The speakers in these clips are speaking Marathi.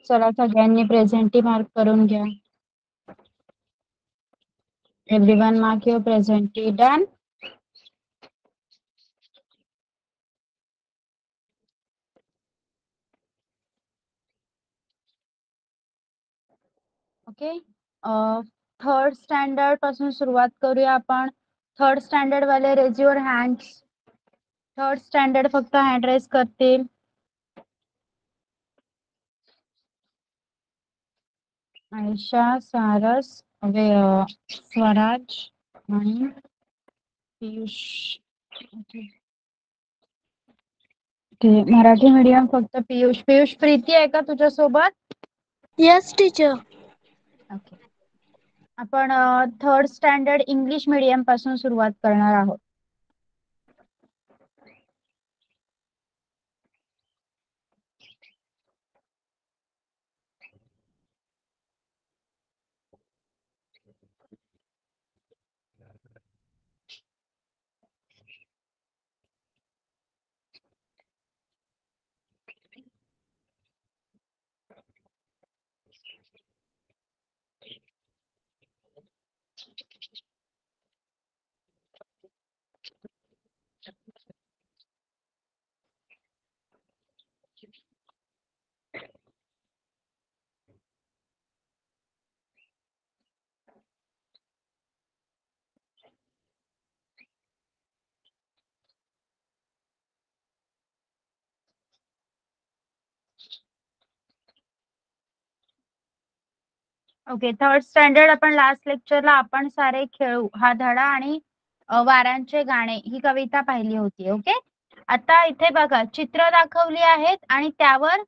चला सगळ्यांनी प्रेझेंटी मार्क करून घ्या. Everyone mark your presenty. Done. Okay. Third standard पासून सुरुवात करूया आपण. थर्ड स्टँडर्ड वाले raise your hands. Third standard फक्त हँड रेज करतील. आयशा, सारस, स्वराज आणि पियुष. मराठी मीडियम फक्त पियुष. पियुष, प्रीती आहे का तुझ्यासोबत? Yes teacher. ओके. आपण थर्ड स्टँडर्ड इंग्लिश मीडियम पासून सुरुवात करणार आहोत. ओके. थर्ड स्टँडर्ड आपण लास्ट लेक्चरला आपण सारे खेळू हा धडा आणि वारांचे गाणे ही कविता पाहिली होती. ओके. आता इथे बघा चित्र दाखवली आहेत आणि त्यावर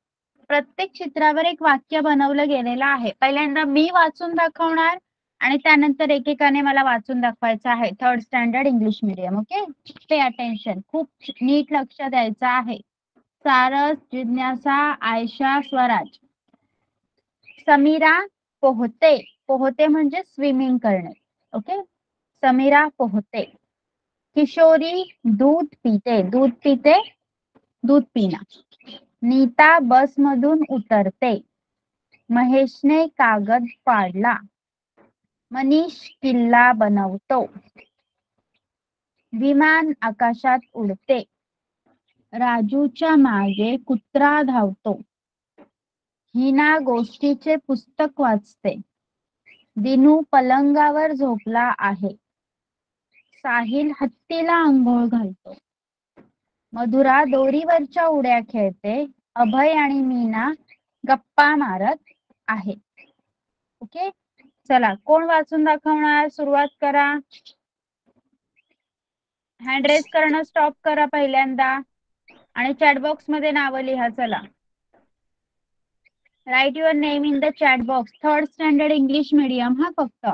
प्रत्येक चित्रावर एक वाक्य बनवलं गेलेलं आहे. पहिल्यांदा मी वाचून दाखवणार आणि त्यानंतर एकेकाने मला वाचून दाखवायचं आहे. Third standard English medium. Okay. Pay attention. खूप नीट लक्ष द्यायचं आहे. सारस, जिज्ञासा, आयशा, स्वराज. समीरा पोहते. पोहते म्हणजे स्विमिंग करणे. ओके. समीरा पोहते. किशोरी दूध पीते. दूध पीते, दूध पिना. नीता बस मधून उतरते. महेशने कागद फाडला. मनीष किल्ला बनवतो. विमान आकाशात उडते. राजूच्या मागे कुत्रा धावतो. हिना गोष्टीचे पुस्तक वाचते. दिनू पलंगावर झोपला आहे. साहिल हत्तीला अंघोळ घालतो. मधुरा दोरीवरच्या उड्या खेळते. अभय आणि मीना गप्पा मारत आहेत. ओके. चला कोण वाचून दाखवणार? सुरुवात करा. हँड रेज करणं स्टॉप करा पहिल्यांदा आणि चॅट बॉक्स मध्ये नावं लिहा. चला. Write your name in the chat box. Third standard English medium हा फक्त.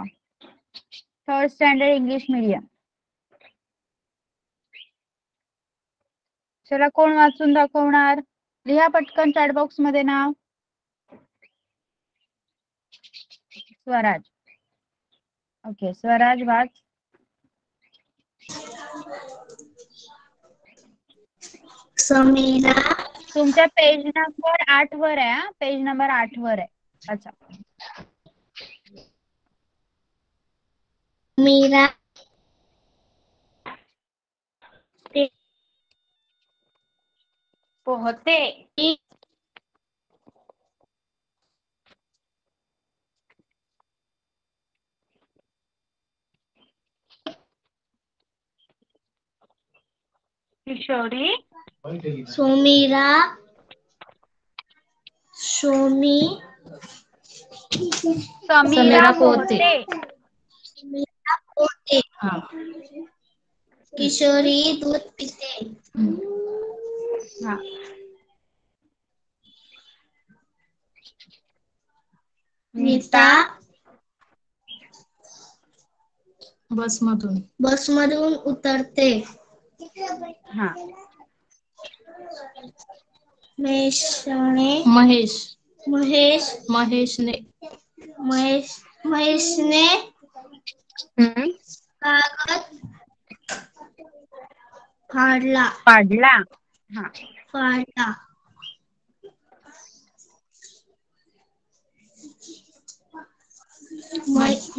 Third standard English medium. चला कोण वाचून दाखवणार? लिहा पटकन चॅट बॉक्स मध्ये नाव. स्वराज. ओके. स्वराज वाच. समीरा. तुमच्या पेज नंबर 8 वर आहे. पेज नंबर 8 वर आहे. अच्छा. समीरा पोहते. किशोरी. समीरा समीरा पोहते. समीरा पोहते. किशोरी दूध पिते. हा. नीता बसमधून उतरते. हा. महेशने कागद फाडला. पाडला. हा. फाडला.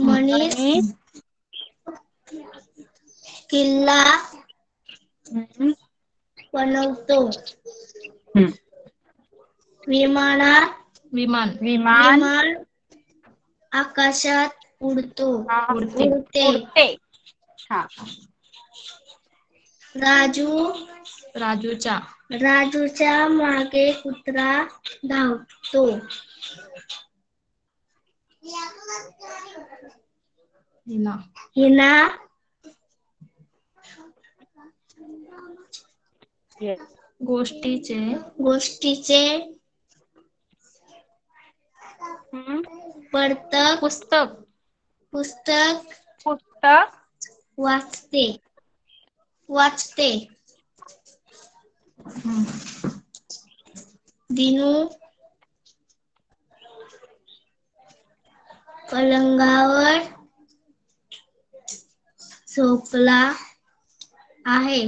मनीष किल्ला बनवतो. विमान आकाशात उडते. उडते. हा. राजूच्या मागे कुत्रा धावतो. हिना गोष्टीचे पुस्तक वाचते. दिनू पलंगावर झोपला आहे.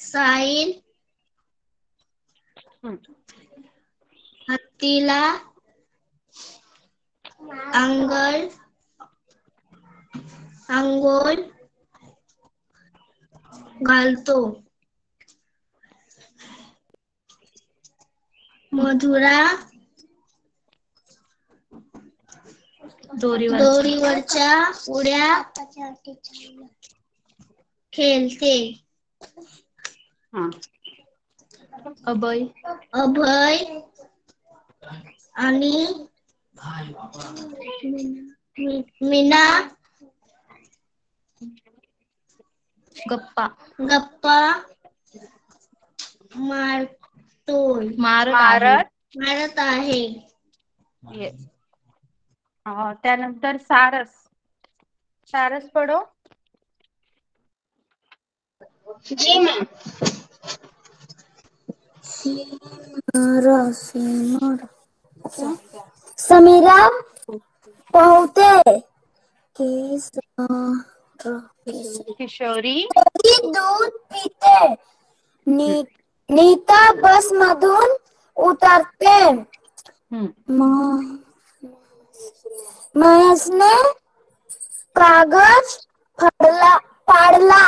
साहिल हत्तीला अंघोळ घालतो. मधुरा दोरीवरच्या उड्या खेळते. अभय आणि मीना गप्पा मारत आहे. त्यानंतर सारस पडो. जी मैम. समीरा पोहते. किशोरी दूध पीते. नीता बस मधून उतरते. महेशने कागज फाडला.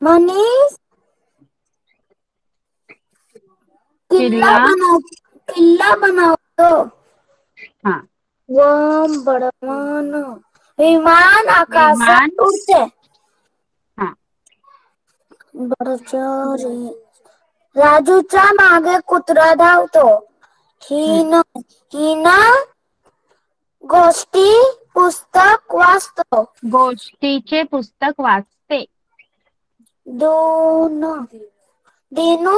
मनीष किल्ला बनवतो. विमान आकाशात उडते. राजूच्या मागे कुत्रा धावतो. हिना गोष्टीचे पुस्तक वाचते. दिनू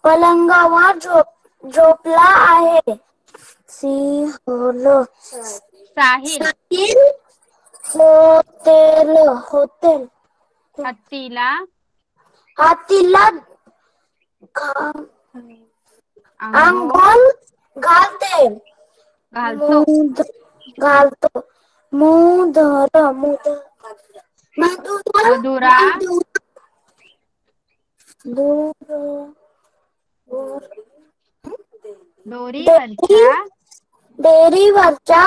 पलंगावर झोपला आहे. साहिल हॉटेल हत्तीला अंघोळ घालतो. मधुरा डेअरीवरच्या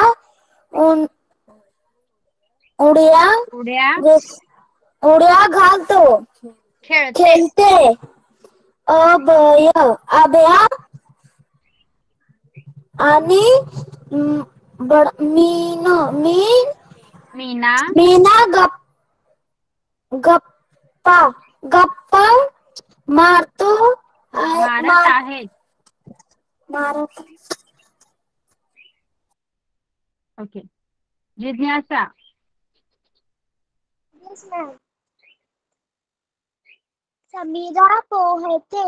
उड्या घालतो. खेळते. अभया आणि मीना गप्पा मारत ओके. जिज्ञासा समीरा पोहते.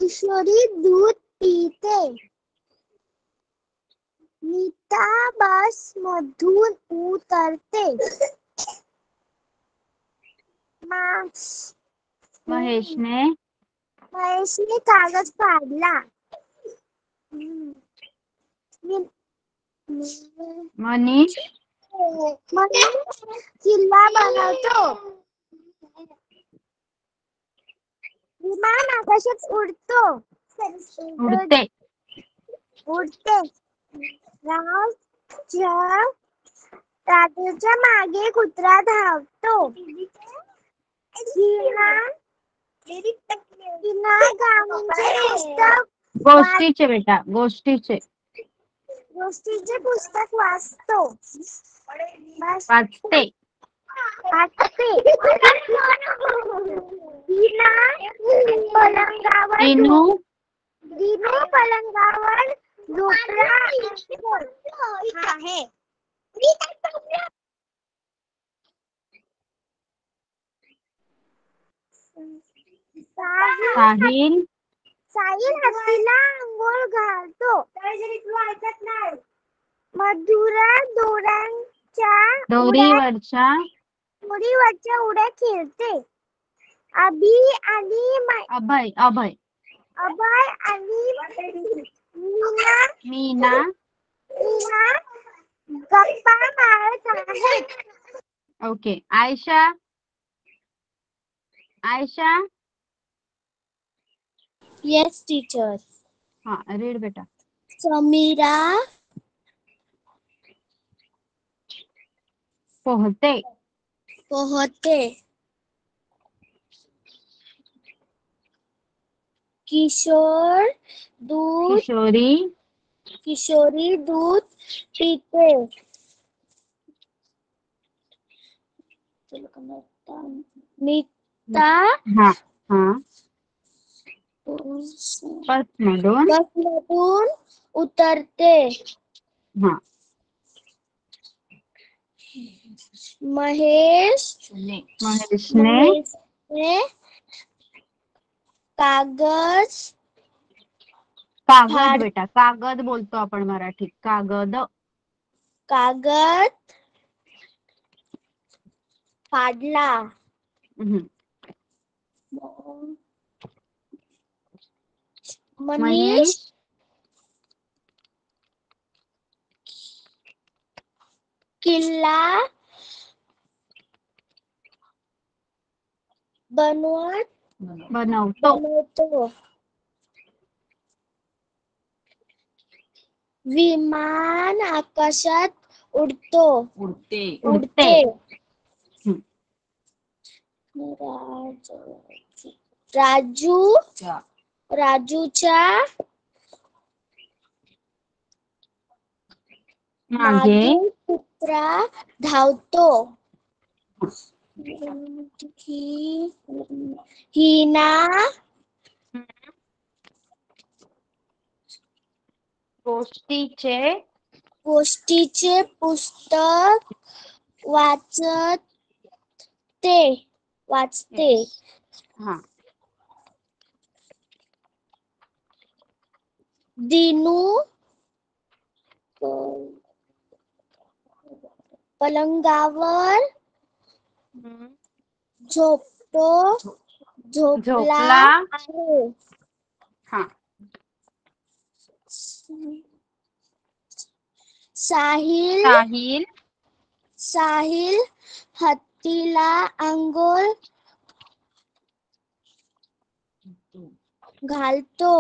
किशोरी दूध पीते. नीता बस मधून उतरते. महेशने कागज फाडला. मनीष किल्ला बनवतो. विमान आकाशात उडतो. उडते. उडते. राजाच्या मागे कुत्रा धावतो. गाणींचे पुस्तक गोष्टीचे बेटा, गोष्टीचे. गोष्टीचे पुस्तक वाचतो. वाचते. दिनू पलंगावर झोपला आहे. साहिल हत्तीला अंघोळ घालतो. मधुरा दोरीवरच्या उड्या खेळते. अभय आणि मीना गप्पा मारत आहेत. ओके. Ayesha yes teacher. हा, रीड बेटा. समीरा पोहते. किशोरी दूध पिते. नीता बसमधून उतरते. महेशने कागद बेटा, कागद बोलतो आपण मराठीत. कागद फाडला. मनीष किल्ला बनवतो. विमान आकाशात उडते. राजूच्या मागे कुत्रा धावतो. हिना गोष्टीचे पुस्तक वाचते. दिनू पलंगावर झोपला आहे. साहिल हत्तीला अंघोळ घालतो.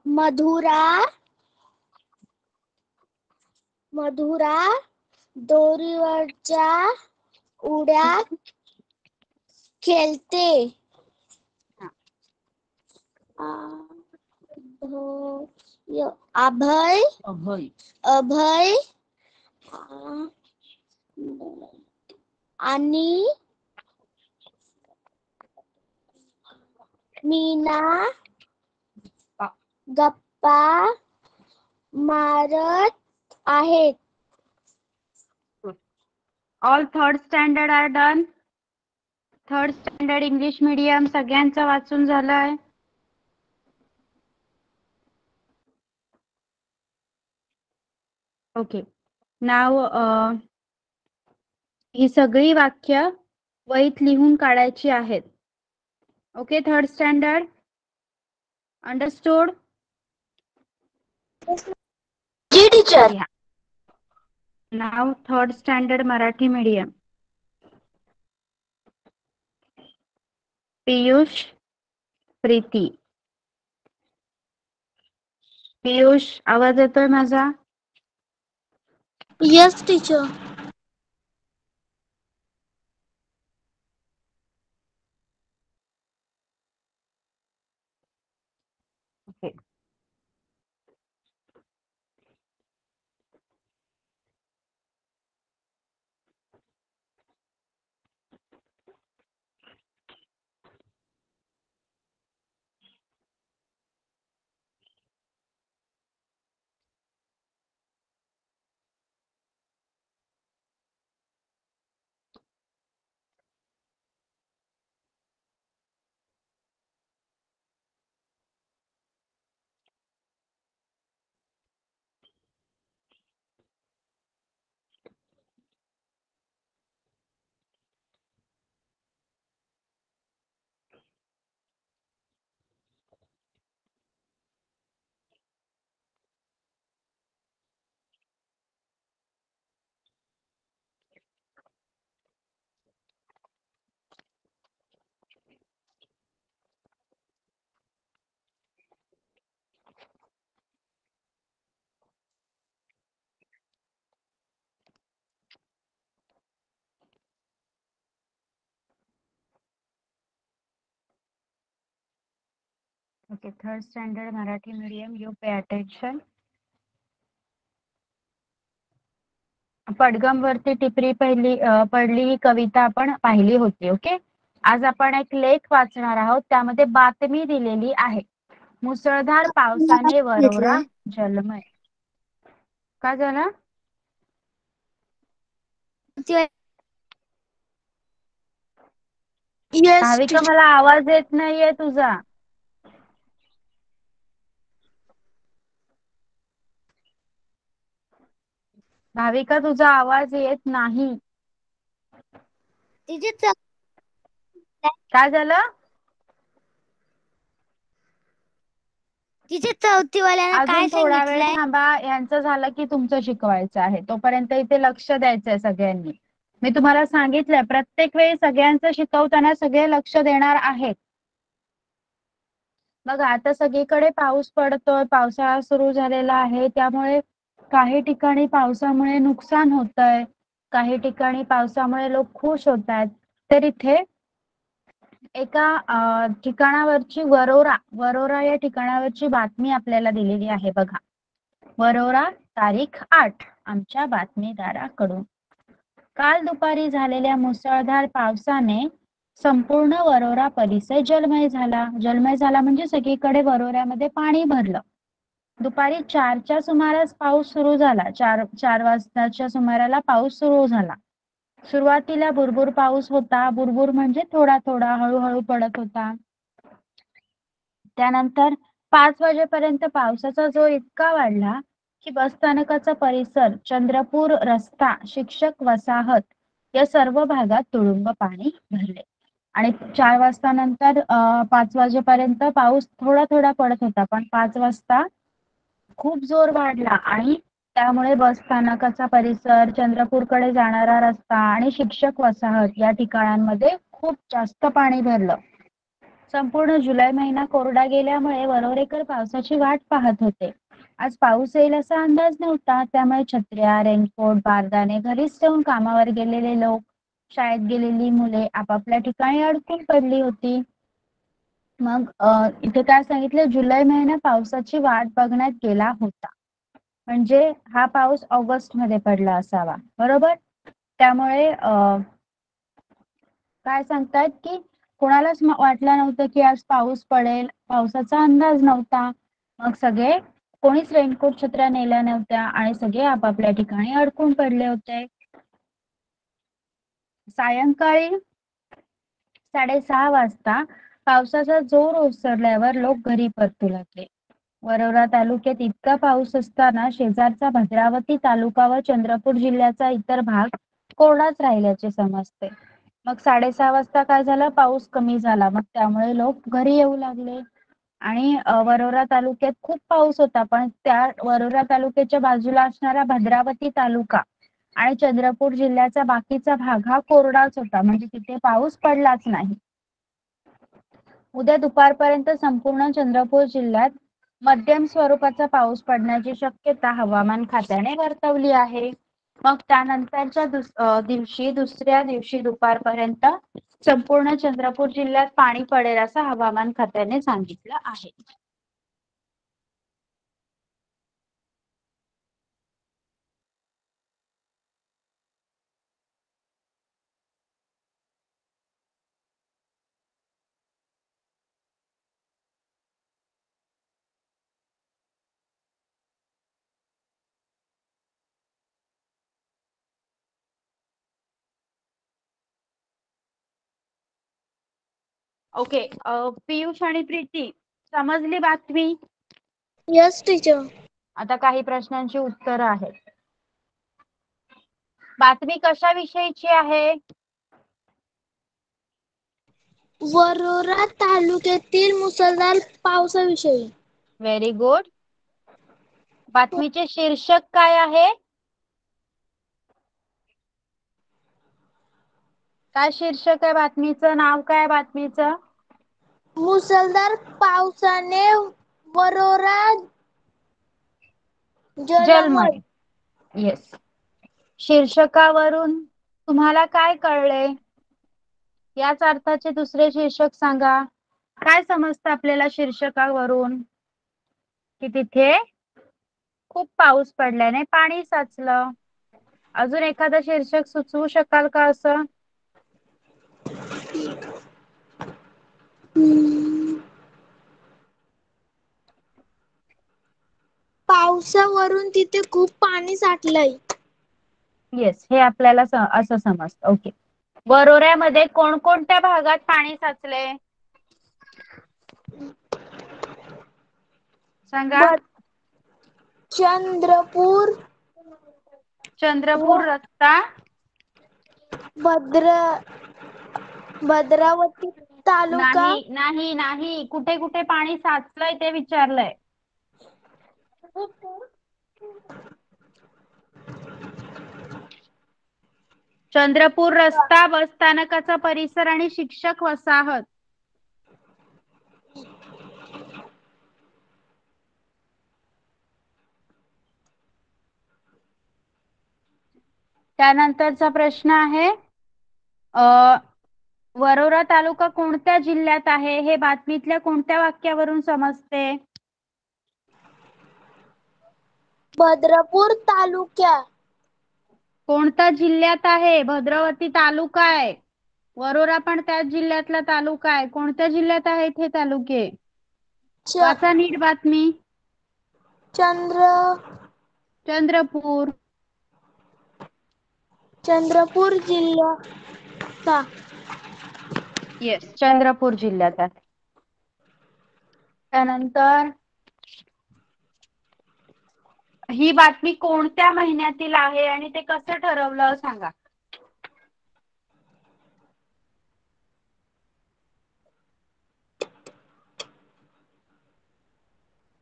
मधुरा दोरीवरच्या उड्या खेळते. अभय आणि मीना गप्पा मारत आहेत. All third standard are done. Third standard English medium सगळ्यांचं वाचून झालंय. ओके. नाव ही सगळी वाक्य वहीत लिहून काढायची आहेत. Okay, third standard understood. जी teacher. Yeah. Now third standard Marathi medium. Piyush, Preeti. Piyush, आवाज येतोय माझा? Yes teacher. Okay. Okay, third standard Marathi medium, you pay attention. पडगम वरती टिपरी पडली ही कविता आपण पाहिली होती. ओके, आज आपण एक लेख वाचणार आहोत. त्यामध्ये बातमी दिलेली आहे. मुसळधार पावसाने वरोरा जलमय. काय झालं? भाविका, मला आवाज येत नाहीये तुझा. भाविका, तुझा आवाज येत नाही. काय झालं? तिचे चौथीवाल्यानं काय अजून थोडा वेळ सांगितलंय? थांबा. यांचं झालं की तुमचं शिकवायचं आहे. तोपर्यंत इथे लक्ष द्यायचंय सगळ्यांनी. मी तुम्हाला सांगितलंय प्रत्येक वेळी सगळ्यांचं शिकवताना सगळे लक्ष देणार आहेत. बघा, आता सगळीकडे पाऊस पडतोय, पावसाळा सुरू झालेला आहे. त्यामुळे काही ठिकाणी पावसामुळे नुकसान होतंय, काही ठिकाणी पावसामुळे लोक खुश होत आहेत. तर इथे एका ठिकाणावरची वरोरा या ठिकाणावरची बातमी आपल्याला दिलेली आहे. बघा, वरोरा तारीख 8 आमच्या बातमीदाराकडून. काल दुपारी झालेल्या मुसळधार पावसाने संपूर्ण वरोरा परिसर जलमय झाला म्हणजे सगळीकडे वरोऱ्यामध्ये पाणी भरलं. दुपारी 4च्या सुमारास पाऊस सुरू झाला. 4 वाजताच्या सुमाराला पाऊस सुरू झाला. सुरुवातीला भुरभुर पाऊस होता. भुरभुर म्हणजे थोडा थोडा हळूहळू पडत होता. त्यानंतर 5 वाजेपर्यंत पावसाचा जोर इतका वाढला की बसस्थानकाचा परिसर, चंद्रपूर रस्ता, शिक्षक वसाहत या सर्व भागात तुडुंब पाणी भरले. आणि 4 वाजता नंतर 5 वाजेपर्यंत पाऊस थोडा थोडा पडत होता, पण 5 वाजता खूप जोर वाढला आणि त्यामुळे बसस्थानकाचा परिसर, चंद्रपूरकडे जाणारा रस्ता आणि शिक्षक वसाहत या ठिकाणांमध्ये खूप जास्त पाणी भरलं. संपूर्ण जुलै महिना कोरडा गेल्यामुळे वरोरेकर पावसाची वाट पाहत होते. आज पाऊस येईल असा अंदाज नव्हता. त्यामुळे छत्र्या, रेनकोट, बारदाने घरीच ठेवून कामावर गेलेले लोक, शाळेत गेलेली मुले आपापल्या ठिकाणी अडकून पडली होती. मग इथे काय सांगितलं, जुलै महिना पावसाची वाट बघण्यात गेला होता. म्हणजे हा पाऊस ऑगस्ट मध्ये पडला असावा, बरोबर. त्यामुळे काय सांगतायत की कोणालाच वाटलं नव्हतं की आज पाऊस पडेल, पावसाचा अंदाज नव्हता. मग कोणीच रेनकोट, छत्र्या नेल्या नव्हत्या आणि सगळे आपापल्या ठिकाणी अडकून पडले होते. सायंकाळी 6:30 वाजता पावसाचा जोर ओसरल्यावर लोक घरी परतू लागले. वरोरा तालुक्यात इतका पाऊस असताना शेजारचा भद्रावती तालुका व चंद्रपूर जिल्ह्याचा इतर भाग कोरडाच राहिल्याचे समजते. मग 6:30 वाजता काय झालं, पाऊस कमी झाला. मग त्यामुळे लोक घरी येऊ लागले. आणि वरोरा तालुक्यात खूप पाऊस होता, पण त्या वरोरा तालुक्याच्या बाजूला असणारा भद्रावती तालुका आणि चंद्रपूर जिल्ह्याचा बाकीचा भाग हा कोरडाच होता, म्हणजे तिथे पाऊस पडलाच नाही. उद्या दुपारपर्यंत संपूर्ण चंद्रपूर जिल्ह्यात मध्यम स्वरूपाचा पाऊस पडण्याची शक्यता हवामान खात्याने वर्तवली आहे. मग त्यानंतरच्या दुसऱ्या दिवशी दुपारपर्यंत संपूर्ण चंद्रपूर जिल्ह्यात पाणी पडेल असं हवामान खात्याने सांगितलं आहे. ओके. पियुष आणि प्रीती, समजली बातमी? Yes teacher. आता काही प्रश्नांची उत्तरं आहेत. बातमी कशाविषयीची आहे? वरोरा तालुक्यातील मुसळधार पावसाविषयी. Very good. बातमीचे शीर्षक काय आहे? काय शीर्षक आहे बातमीचं? नाव काय बातमीचं? मुसळधार पावसाने वरोरा जलमय. जलमय. येस. शीर्षकावरून तुम्हाला काय कळले? याच अर्थाचे दुसरे शीर्षक सांगा. काय समजतं आपल्याला शीर्षकावरून? की तिथे खूप पाऊस पडल्याने पाणी साचलं. अजून एखादं शीर्षक सुचवू शकाल का असं? पावसावरून तिथे खूप पाणी साठलंय. येस, हे आपल्याला असं समजतं. ओके. वरोऱ्यामध्ये कोणकोणत्या भागात पाणी साचले सांगा? चंद्रपूर, व चंद्रपूर रस्ता, भद्रावती तालुका, नाही नाही नाही, कुठे कुठे पाणी साचलंय ते विचारलंय. चंद्रपूर रस्ता, बस स्थानकाचा परिसर आणि शिक्षक वसाहत. त्यानंतरचा प्रश्न आहे, वरोरा तालुका कोणत्या जिल्ह्यात आहे हे बातमीतल्या कोणत्या वाक्यावरून समजते? भद्रपूर तालुक्या. कोणत्या जिल्ह्यात आहे? भद्रावती तालुका आहे. वरोरा पण त्याच जिल्ह्यातला तालुका आहे. कोणत्या जिल्ह्यात आहेत हे तालुके? वाचा नीट बातमी. चंद्रपूर. चंद्रपूर जिल्हा. येस, चंद्रपूर जिल्ह्यात आहे. त्यानंतर ही बातमी कोणत्या महिन्यातील आहे आणि ते कसं ठरवलं सांगा.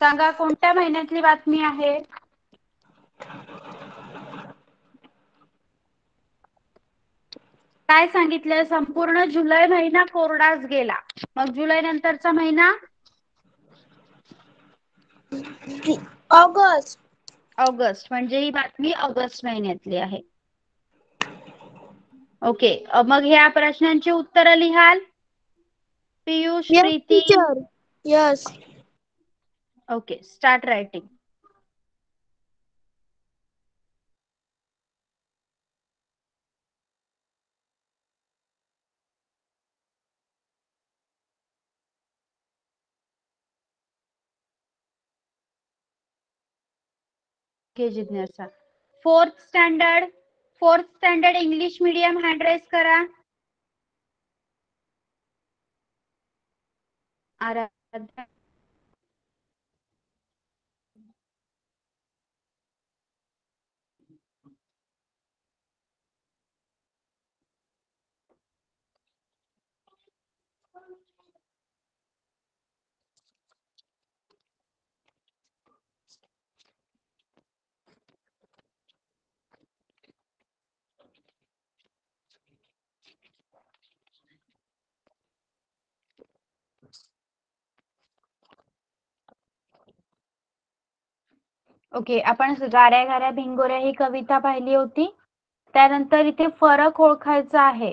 सांगा, कोणत्या महिन्यातली बातमी आहे? काय सांगितलं? संपूर्ण जुलै महिना कोरडाच गेला. मग जुलै नंतरचा महिना ऑगस्ट. ऑगस्ट, म्हणजे ही बातमी ऑगस्ट महिन्यातली आहे. ओके. मग ह्या प्रश्नांची उत्तरं लिहाल? Piyush, yes Preeti. Teacher. Yes. Okay, start writing. जिज्ञासा. Fourth standard English medium hand raise करा. आराध्या. ओके, आपण गाऱ्या गाऱ्या भिंगोऱ्या ही कविता पाहिली होती. त्यानंतर इथे फरक ओळखायचा आहे.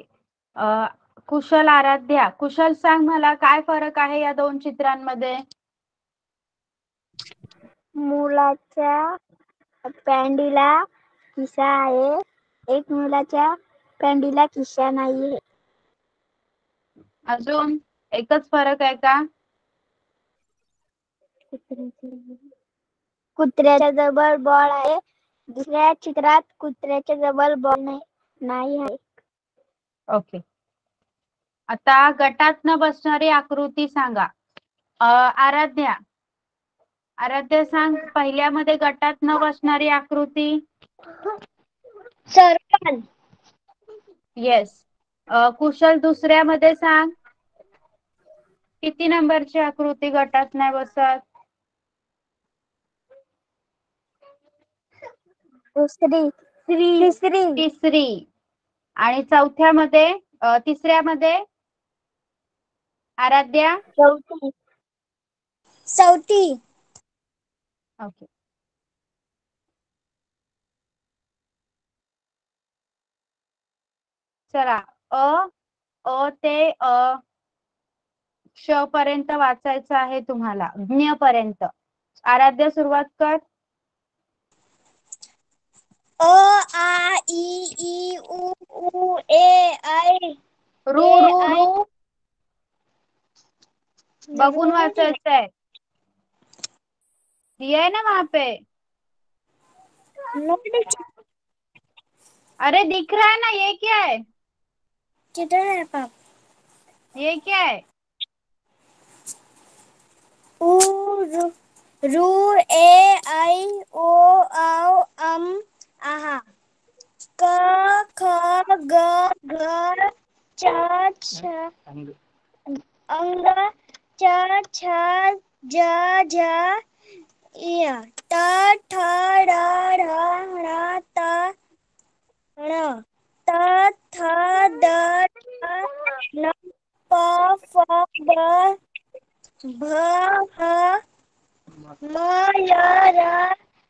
कुशल, आराध्या. कुशल, सांग मला काय फरक आहे या दोन चित्रांमध्ये? मुलाच्या पॅन्टीला खिसा आहे, एक मुलाच्या पॅन्टीला खिसा नाही. अजून एकच फरक आहे का? कुत्र्याच्या जवळ बॉल आहे, दुसऱ्या चित्रात कुत्र्याच्या जवळ बॉल नाही आहे. ओके. आता गटात न बसणारी आकृती सांगा. आराध्या, सांग पहिल्यामध्ये गटात न बसणारी आकृती. सर्कल. येस. कुशल, दुसऱ्यामध्ये सांग किती नंबरची आकृती गटात नाही बसत? तिसरी. आणि चौथ्यामध्ये, तिसऱ्यामध्ये आराध्या? चौथी. ओके. चला, अ ते श पर्यंत वाचायचं आहे तुम्हाला, ज्ञ पर्यंत. आराध्या, सुरुवात कर. अ आ ई उ ऊ ए ऐ रू रू रू बघून वाचायचं आहे. दिया है ना वहां पे? अरे दिख रहा है ना, ये क्या है? किधर है पाप? ये क्या है? रू ए ऐ ओ औ अम आहा, क ख ग घ च छ अंग, च छ ज झ य, ट ठ ड ढ ण त ण, त थ द ध न प फ ब भ ह म य र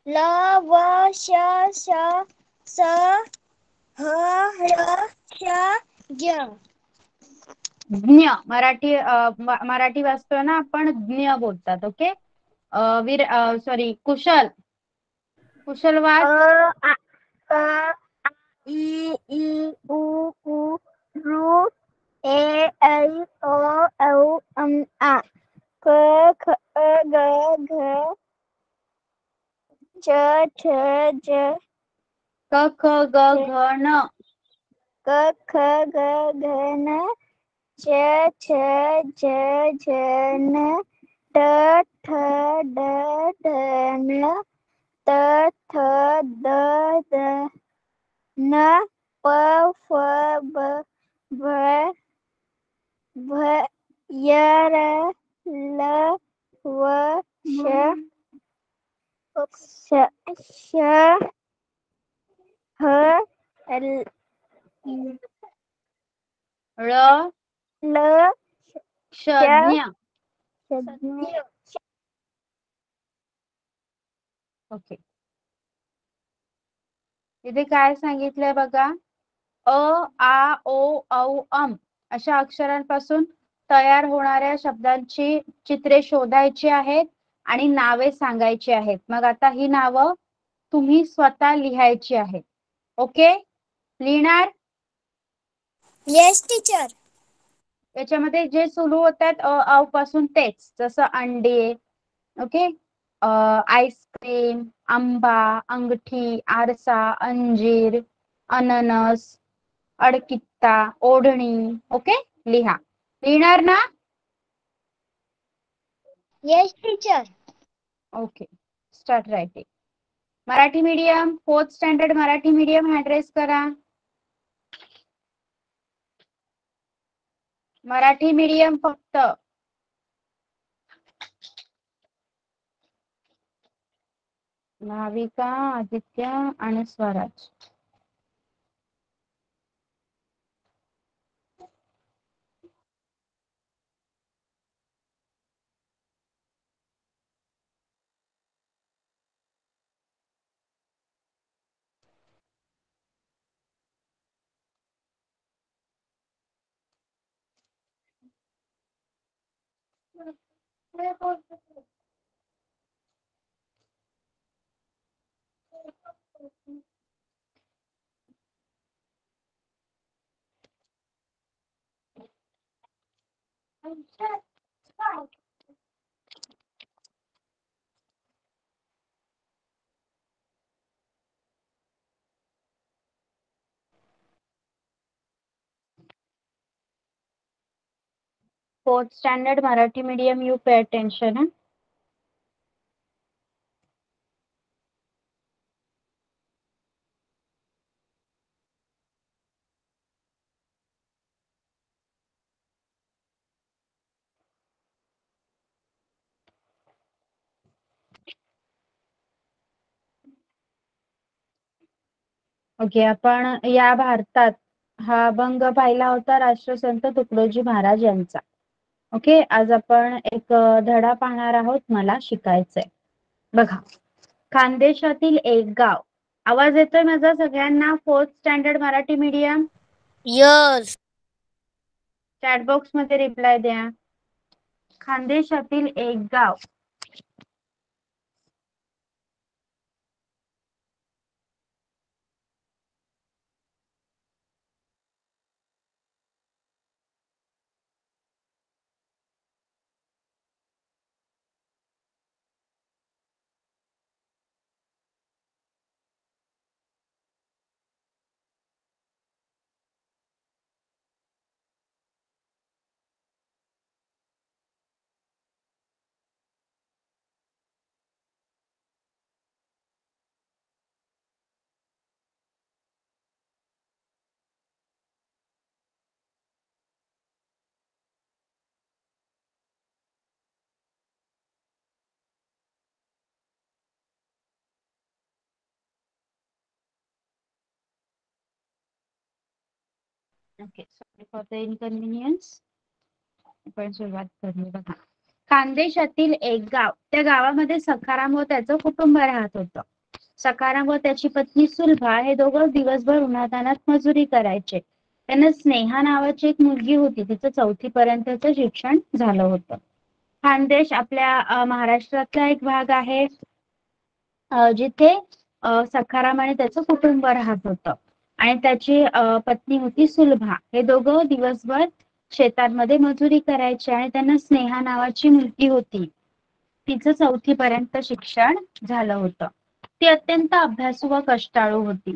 ल व श स ह ळ श य. ज्ञ. मराठी वाचतोय ना आपण, ज्ञ बोलतात. ओके. सॉरी, कुशल. वाच. ई उ रू ए ऐ ओ औ आ, क ख ग घ च छ ज, क ख ग घ न, क ख ग घ न, च छ ज झ न, ट ठ ड ढ ण, त थ द ध न, प फ ब भ य र ल व श ह ळ ल श, ज्ञ. ओके. इथे काय सांगितलंय बघा. अ आ ओ औ अम अशा अक्षरांपासून तयार होणाऱ्या शब्दांची चित्रे शोधायची आहेत आणि नावे सांगायची आहेत. मग आता ही नावं तुम्ही स्वतः लिहायची आहेत. ओके, लिहिणार? Yes teacher. याच्यामध्ये जे सुरू होतात अ पासून तेच, जसं अंडे. ओके. आईस्क्रीम, आंबा, अंगठी, आरसा, अंजीर, अननस, अडकित्ता, ओढणी. ओके, लिहा. लिहिणार ना? Yes teacher. Okay, start writing. Marathi medium, 4th standard Marathi medium address करा. मराठी मीडियम फक्त. भाविका, आदित्य आणि Swaraj. Fourth standard Marathi medium, you pay attention. Huh? Okay, आपण या भारतात हा अभंग पाहिला होता राष्ट्रसंत तुकडोजी महाराज यांचा. ओके, आज आपण एक धडा पाहणार आहोत. मला शिकायचंय. बघा, खानदेशातील एक गाव. आवाज येतोय माझा सगळ्यांना? Fourth standard Marathi medium. Yes. Chat box मध्ये रिप्लाय द्या. खानदेशातील एक गाव. Okay, sorry for the inconvenience. आपण सुरुवात करूया. बघा, खानदेशातील एक गाव. त्या गावामध्ये सखाराम व त्याचं कुटुंब राहत होतं. सखाराम व त्याची पत्नी सुलभा हे दोघं दिवसभर उन्हातान्हात मजुरी करायचे. त्यांना स्नेहा नावाची एक मुलगी होती. तिचं 4थी पर्यंतचं शिक्षण झालं होतं. खानदेश आपल्या महाराष्ट्रातला एक भाग आहे जिथे सखाराम आणि त्याचं कुटुंब राहत होतं आणि त्याची पत्नी होती सुलभा. हे दोघं दिवसभर शेतांमध्ये मजुरी करायचे आणि त्यांना स्नेहा नावाची मुलगी होती. तिचं 4थी पर्यंत शिक्षण झालं होतं. ती अत्यंत अभ्यासू व कष्टाळू होती.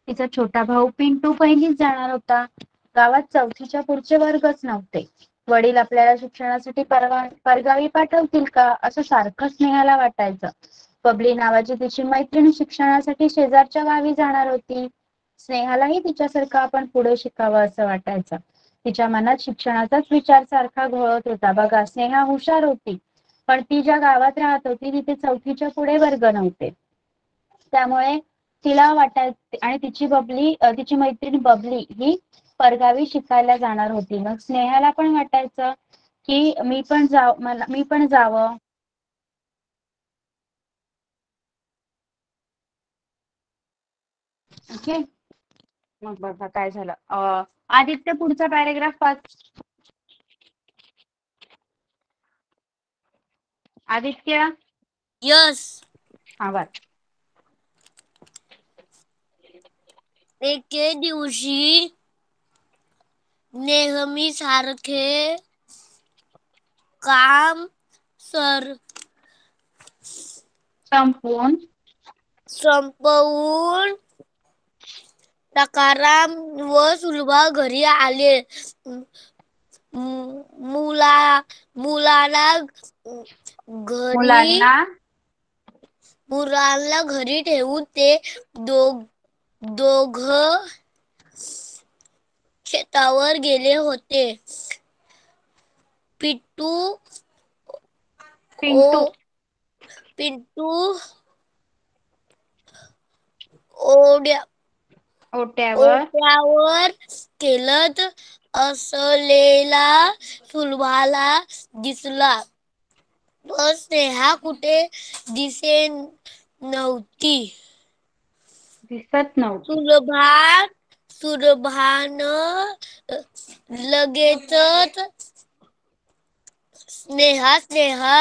तिचा छोटा भाऊ पिंटू पहिलीच जाणार होता. गावात 4थीच्या पुढचे वर्गच नव्हते. वडील आपल्याला शिक्षणासाठी परगावी पाठवतील का असं सारखं स्नेहाला वाटायचं. बबली नावाची तिची मैत्रीण शिक्षणासाठी शेजारच्या गावी जाणार होती. स्नेहालाही तिच्यासारखं आपण पुढे शिकावं असं वाटायचं. तिच्या मनात शिक्षणाचाच विचार सारखा घोळत होता. बघा, स्नेहा हुशार होती, पण ती ज्या गावात राहत होती तिथे 4थीच्या पुढे वर्ग नव्हते. त्यामुळे तिला वाटायचं आणि तिची मैत्रीण बबली ही परगावी शिकायला जाणार होती. मग स्नेहाला पण वाटायचं की मी पण जावं. ओके, मग बघा काय झालं. आदित्य, पुढचा पॅरेग्राफ वाच. आदित्य. यस. हा, वाच. एके दिवशी नेहमीसारखे काम संपवून संपवून सखाराम व सुलभा घरी आले. मुलाला मुलांना घरी ठेवून ते दोघ शेतावर गेले होते. पिंटू पिंटू ओट्यावर ओट्यावर खेळत असलेला सुलभाला दिसला. पण स्नेहा कुठे नव्हती. दिसत नव्हती. सुलभान लगेचच स्नेहा स्नेहा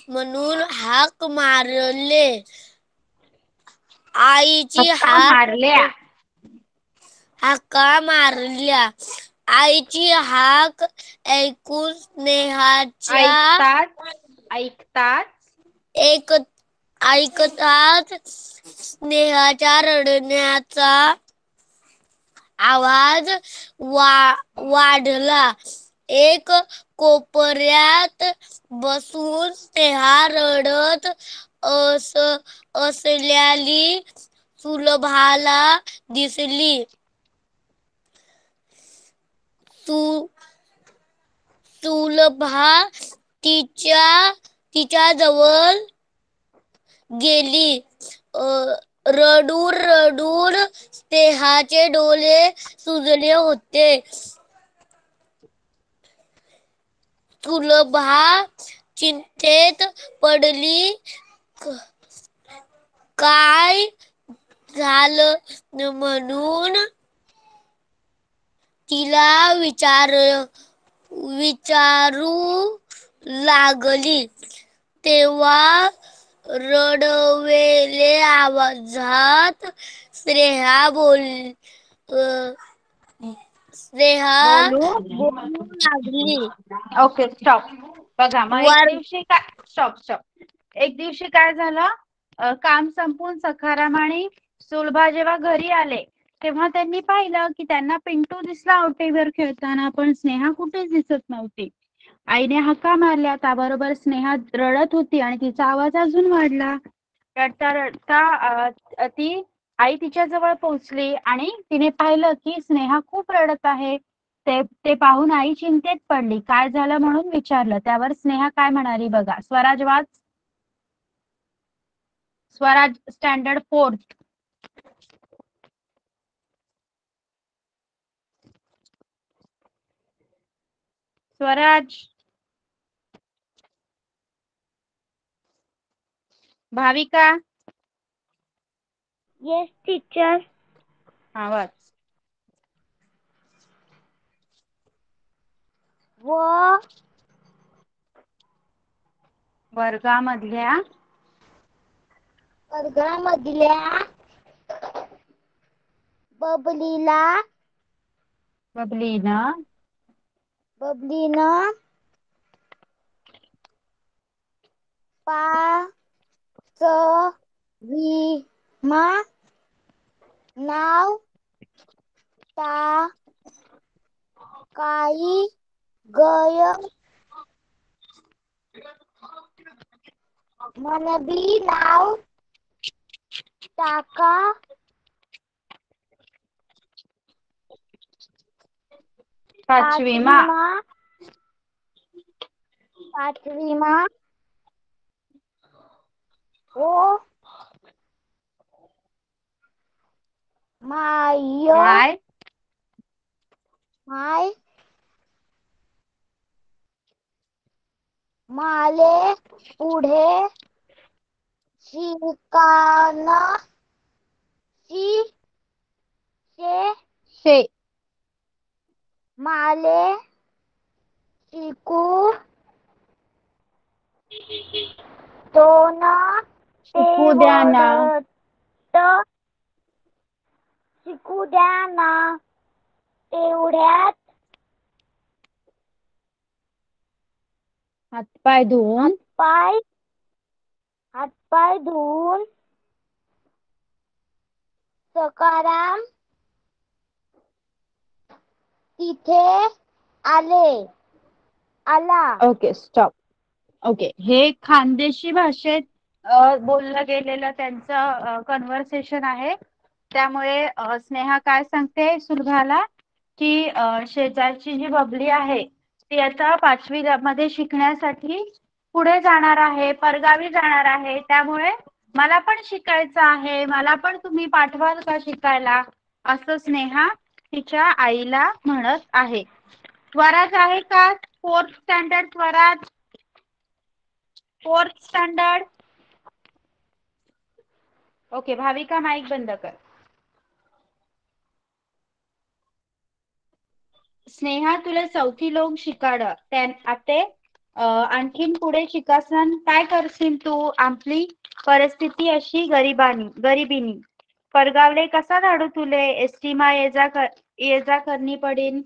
म्हणून हाक मारले. आईची हाका मारल्या. आईची हाक ऐकून स्नेहाच्या ऐकताच स्नेहाच्या रडण्याचा आवाज वाढला. एक कोपऱ्यात बसून स्नेहा रडत असलेली सुलभाला दिसली. सुलभा तिच्या जवळ गेली. रडून रडून स्नेहाचे डोळे सुजले होते. सुलभा चिंतेत पडली. काय झालं म्हणून तिला विचारू लागली. तेव्हा रडवेले आवाजात स्नेहा बोलू लागली. Okay stop. बघा मग एक दिवशी काय झालं, काम संपून सखाराम आणि सुलभा जेव्हा घरी आले तेव्हा त्यांनी पाहिलं की त्यांना पिंटू दिसला ओटेवर खेळताना, पण स्नेहा कुठेच दिसत नव्हती. आईने हाका मारल्या. त्याबरोबर स्नेहा रडत होती आणि तिचा आवाज अजून वाढला. रडता रडता ती आई तिच्या जवळ पोहोचली आणि तिने पाहिलं की स्नेहा खूप रडत आहे. ते पाहून आई चिंतेत पडली. काय झालं म्हणून विचारलं. त्यावर स्नेहा काय म्हणाली बघा. स्वराज वाच. Swaraj standard 4th. Swaraj. Bhavika. Yes teacher. हा वाच. वर्गामधल्या बबलीनं नाव काही मनबी नाव टाका. पाचवीमा ओ माय माले पुढे शिकाना शे माले शिकू दोन शिकू द्या ना. शिकू द्या ना. तेवढ्यात हातपाय धुवून हातपाय धुवून सखाराम तिथे आला. Okay stop. ओके, हे खानदेशी भाषेत बोललं गेलेलं त्यांचं कन्व्हर्सेशन आहे. त्यामुळे स्नेहा काय सांगते सुलभाला की शेजारची जी बबली आहे ती आता 5वी मध्ये शिकण्यासाठी पुढे जाणार आहे, परगावी जाणार आहे. त्यामुळे मला पण शिकायचं आहे, मला पण तुम्ही पाठवाल का शिकायला, असं स्नेहा तिच्या आईला म्हणत आहे. स्वराज आहे का 4th standard? Swaraj 4th standard. Okay Bhavika mike बंद कर. स्नेहा तुला चौथी लोक शिकाड आते आणखीन पुढे शिकासन काय करशील तू? आपली परिस्थिती अशी गरिबीनी परगावले कसा धाडू तुले? एसटीमा ये जा करनी पडेल.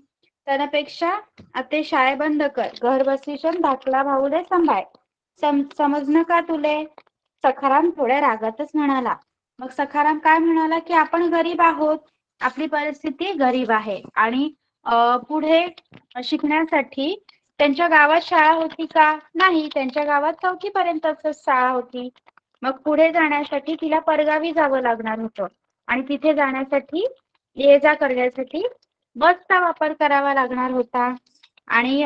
त्यापेक्षा आता शाळे बंद कर. घर बसीशन धाकला भाऊले सांभाळ. समजणं का तुले? सखाराम थोड्या रागातच म्हणाला. मग सखाराम काय म्हणाला की आपण गरीब आहोत, आपली परिस्थिती गरीब आहे आणि पुढे शिकण्यासाठी त्यांच्या गावात शाळा होती का? नाही, त्यांच्या गावात 4थी पर्यंतच शाळा होती. मग पुढे जाण्यासाठी तिला परगावी जावं लागणार होतं आणि तिथे जाण्यासाठी ये जा करण्यासाठी बसचा वापर करावा लागणार होता आणि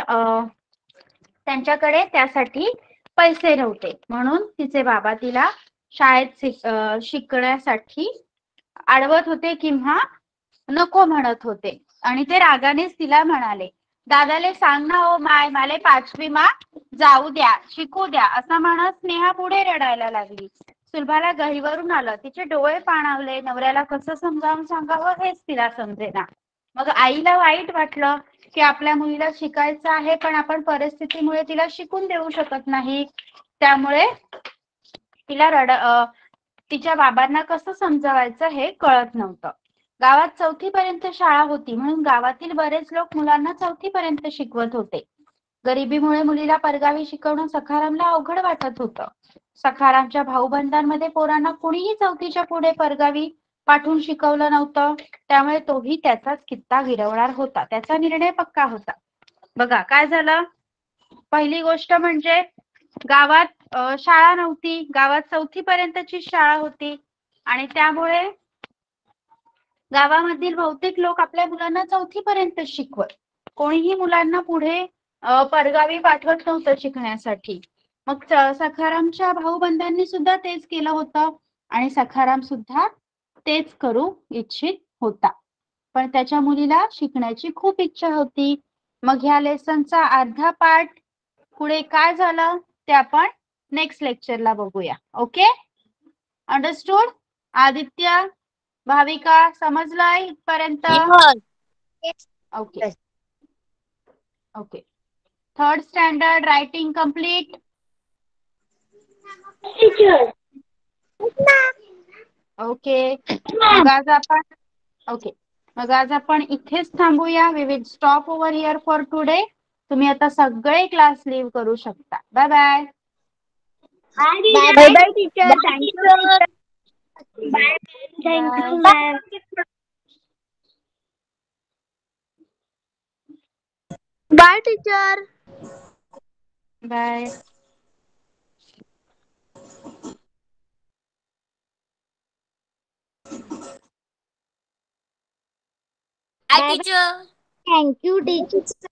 त्यांच्याकडे त्यासाठी पैसे नव्हते. म्हणून तिचे बाबा तिला शाळेत शिकण्यासाठी अडवत होते किंवा नको म्हणत होते आणि ते रागानेच तिला म्हणाले, दादाले सांग ना ओ माय, मला 5वी मा जाऊ द्या, शिकू द्या, असं म्हणत स्नेहा पुढे रडायला लागली. सुलभाला गहिवरून आलं. तिचे डोळे पाणावले. नवऱ्याला कसं समजावून सांगावं हेच तिला समजेना. मग आईला वाईट वाटलं की आपल्या मुलीला शिकायचं आहे पण आपण परिस्थितीमुळे तिला शिकून देऊ शकत नाही. त्यामुळे तिला तिच्या बाबांना कसं समजावायचं हे कळत नव्हतं. गावात 4थी पर्यंत शाळा होती म्हणून गावातील बरेच लोक मुलांना 4थी पर्यंत शिकवत होते. गरिबीमुळे मुलीला परगावी शिकवणं सखारामला अवघड वाटत होतं. सखारामच्या भाऊबंधांमध्ये पोरांना कुणीही 4थीच्या पुढे परगावी पाठवून शिकवलं नव्हतं. त्यामुळे तोही त्याचाच कित्ता गिरवणार होता. त्याचा निर्णय पक्का होता. बघा काय झालं. पहिली गोष्ट म्हणजे गावात शाळा नव्हती. गावात 4थी पर्यंतची शाळा होती आणि त्यामुळे गावामधील बहुतेक लोक आपल्या मुलांना 4थी पर्यंत शिकवत. कोणीही मुलांना पुढे परगावी पाठवत नव्हतं शिकण्यासाठी. मग सखारामच्या भाऊबंधांनी सुद्धा तेच केलं होतं आणि सखाराम सुद्धा तेच करू इच्छित होता. पण त्याच्या मुलीला शिकण्याची खूप इच्छा होती. मग ह्या लेसनचा अर्धा पार्ट पुढे काय झालं ते आपण नेक्स्ट लेक्चरला बघूया. Okay, understood? आदित्य, भाविका, समजलाय इथपर्यंत? Okay okay. 3rd standard writing complete? Okay. मग आज आपण इथेच थांबूया. We will stop over here for today. तुम्ही आता सगळे क्लास लीव्ह करू शकता. Bye bye. Bye bye teacher. Thank you. Thank you ma'am. Bye teacher. Bye. Hi, teacher. Thank you teacher.